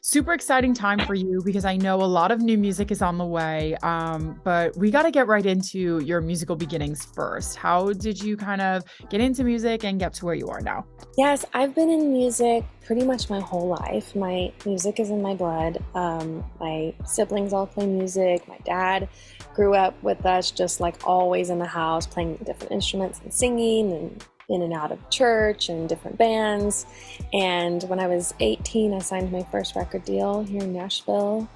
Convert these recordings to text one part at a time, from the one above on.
super exciting time for you because I know a lot of new music is on the way. But we got to get right into your musical beginnings first. How did you kind of get into music and get to where you are now? Yes, I've been in music pretty much my whole life. My music is in my blood. My siblings all play music. My dad grew up with us just like always in the house, playing different instruments and singing and in and out of church and different bands. And when I was 18, I signed my first record deal here in Nashville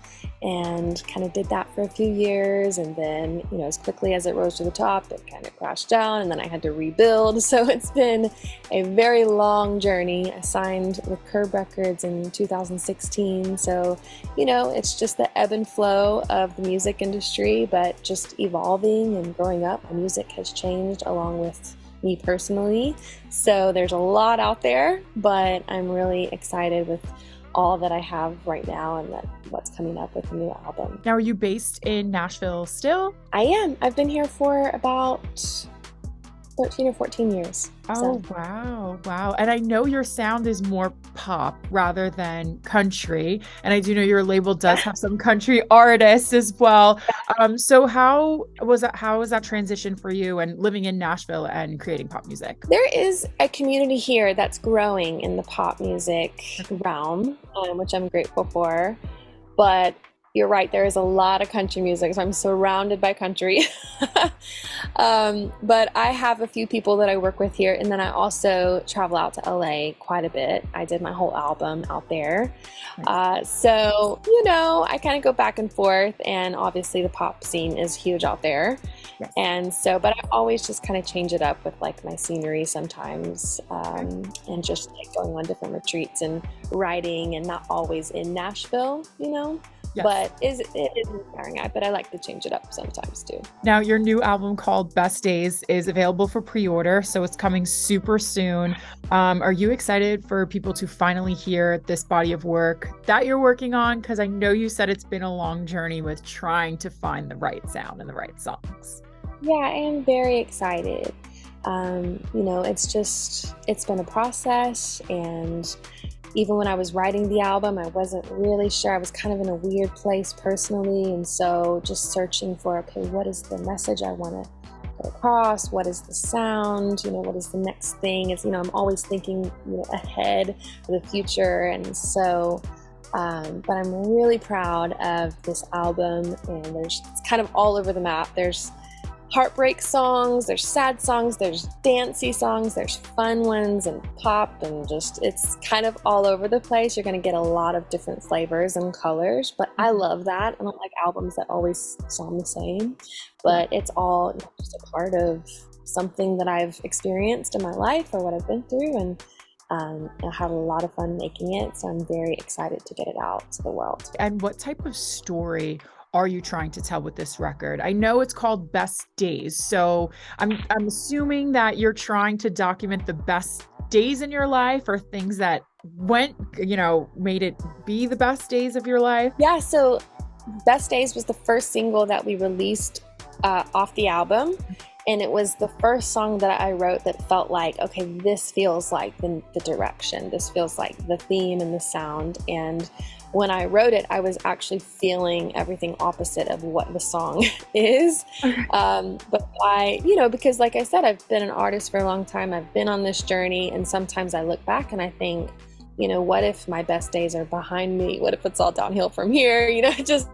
and kind of did that for a few years. And then, as quickly as it rose to the top, it kind of crashed down and then I had to rebuild. So it's been a very long journey. I signed with Curb Records in 2016. So, it's just the ebb and flow of the music industry, but just evolving and growing up. My music has changed along with me personally. So there's a lot out there, but I'm really excited with all that I have right now and what's coming up with the new album. Now, are you based in Nashville still? I am. I've been here for about 13 or 14 years. Oh, wow. Wow. And I know your sound is more pop rather than country. And I do know your label does have some country artists as well. So how was that transition for you and living in Nashville and creating pop music? There is a community here that's growing in the pop music realm, which I'm grateful for. But you're right, there is a lot of country music, so I'm surrounded by country. But I have a few people that I work with here, and then I also travel out to LA quite a bit. I did my whole album out there. So, I kind of go back and forth, and obviously the pop scene is huge out there. Yes. And so, but I always just kind of change it up with like my scenery sometimes, and just like going on different retreats and writing and not always in Nashville. Yes. But it is inspiring. But I like to change it up sometimes too. Now, your new album called Best Days is available for pre-order, so it's coming super soon. Are you excited for people to finally hear this body of work that you're working on? Because I know you said it's been a long journey with trying to find the right sound and the right songs. Yeah, I am very excited. It's been a process, and even when I was writing the album, I wasn't really sure. I was kind of in a weird place personally, and so just searching for, okay, what is the message I want to get across? What is the sound? What is the next thing? I'm always thinking, ahead for the future, and so, but I'm really proud of this album, and it's kind of all over the map. There's heartbreak songs, there's sad songs, there's dancey songs, there's fun ones and pop, and just it's kind of all over the place. You're going to get a lot of different flavors and colors, but I love that. I don't like albums that always sound the same, but it's all just a part of something that I've experienced in my life or what I've been through, and I had a lot of fun making it, so I'm very excited to get it out to the world. And what type of story are you trying to tell with this record? I know it's called Best Days, so I'm assuming that you're trying to document the best days in your life or things that made it be the best days of your life. Yeah, so Best Days was the first single that we released off the album, and it was the first song that I wrote that felt like, okay, this feels like the direction, this feels like the theme and the sound. And when I wrote it, I was actually feeling everything opposite of what the song is. But because like I said, I've been an artist for a long time. I've been on this journey, and sometimes I look back and I think, what if my best days are behind me? What if it's all downhill from here? Just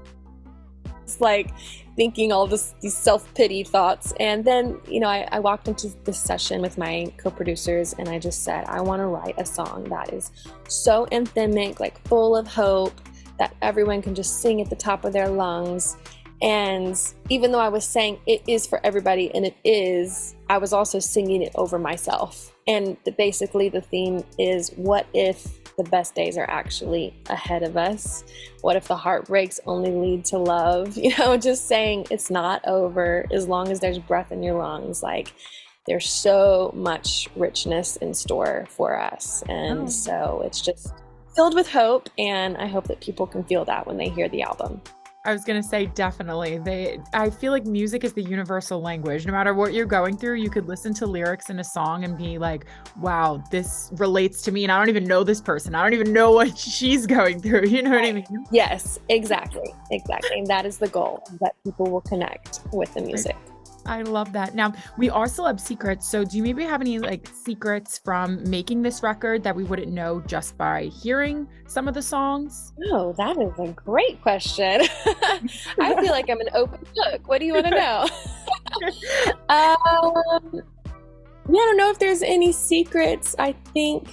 like thinking all these self-pity thoughts. And then, I walked into this session with my co-producers, and I just said, I want to write a song that is so anthemic, like full of hope, that everyone can just sing at the top of their lungs. And even though I was saying it is for everybody, and it is, I was also singing it over myself. And basically the theme is, what if the best days are actually ahead of us? What if the heartbreaks only lead to love? Just saying it's not over as long as there's breath in your lungs. Like, there's so much richness in store for us. And so it's just filled with hope, and I hope that people can feel that when they hear the album. I was gonna say definitely. I feel like music is the universal language. No matter what you're going through, you could listen to lyrics in a song and be like, wow, this relates to me. And I don't even know this person. I don't even know what she's going through. You know what I Right. mean? Yes, exactly. Exactly. And that is the goal, that people will connect with the Right. music. I love that. Now, we are Celeb Secrets. So do you maybe have any like secrets from making this record that we wouldn't know just by hearing some of the songs? Oh, that is a great question. I feel like I'm an open book. What do you want to know? um, yeah, I don't know if there's any secrets. I think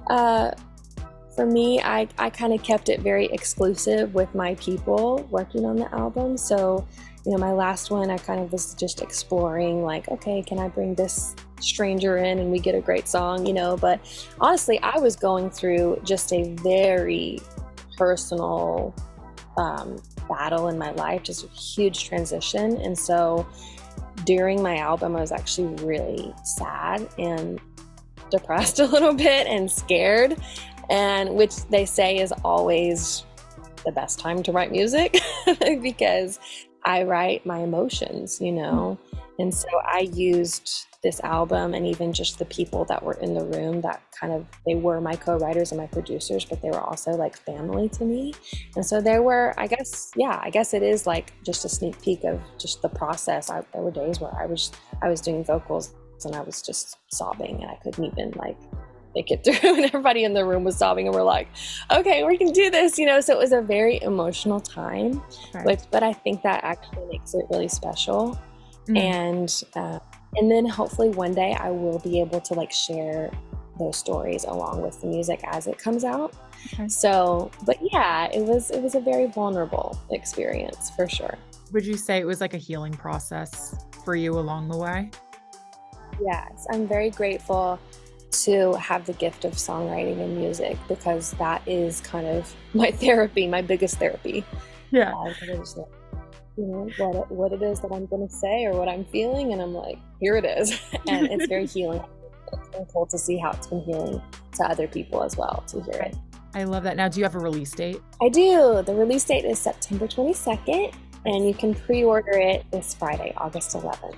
for me, I kind of kept it very exclusive with my people working on the album. So, my last one, I kind of was just exploring, like, okay, can I bring this stranger in and we get a great song, But honestly, I was going through just a very personal battle in my life, just a huge transition. And so during my album, I was actually really sad and depressed a little bit and scared, and which they say is always the best time to write music because I write my emotions. And so I used this album and even just the people that were in the room that they were my co-writers and my producers, but they were also like family to me. And so there were, I guess it is like just a sneak peek of just the process. There were days where I was doing vocals and I was just sobbing and I couldn't even like make it through, and everybody in the room was sobbing and we're like, okay, we can do this, so it was a very emotional time. Right. But I think that actually makes it really special. Mm. And then hopefully one day I will be able to like share those stories along with the music as it comes out. Okay. So, but yeah, it was a very vulnerable experience for sure. Would you say it was like a healing process for you along the way? Yes, I'm very grateful to have the gift of songwriting and music, because that is kind of my therapy, my biggest therapy. Yeah. Because I just what it is that I'm going to say or what I'm feeling, and I'm like, here it is. And it's very healing. It's been cool to see how it's been healing to other people as well, to hear it. I love that. Now, do you have a release date? I do. The release date is September 22nd, and you can pre-order it this Friday, August 11th.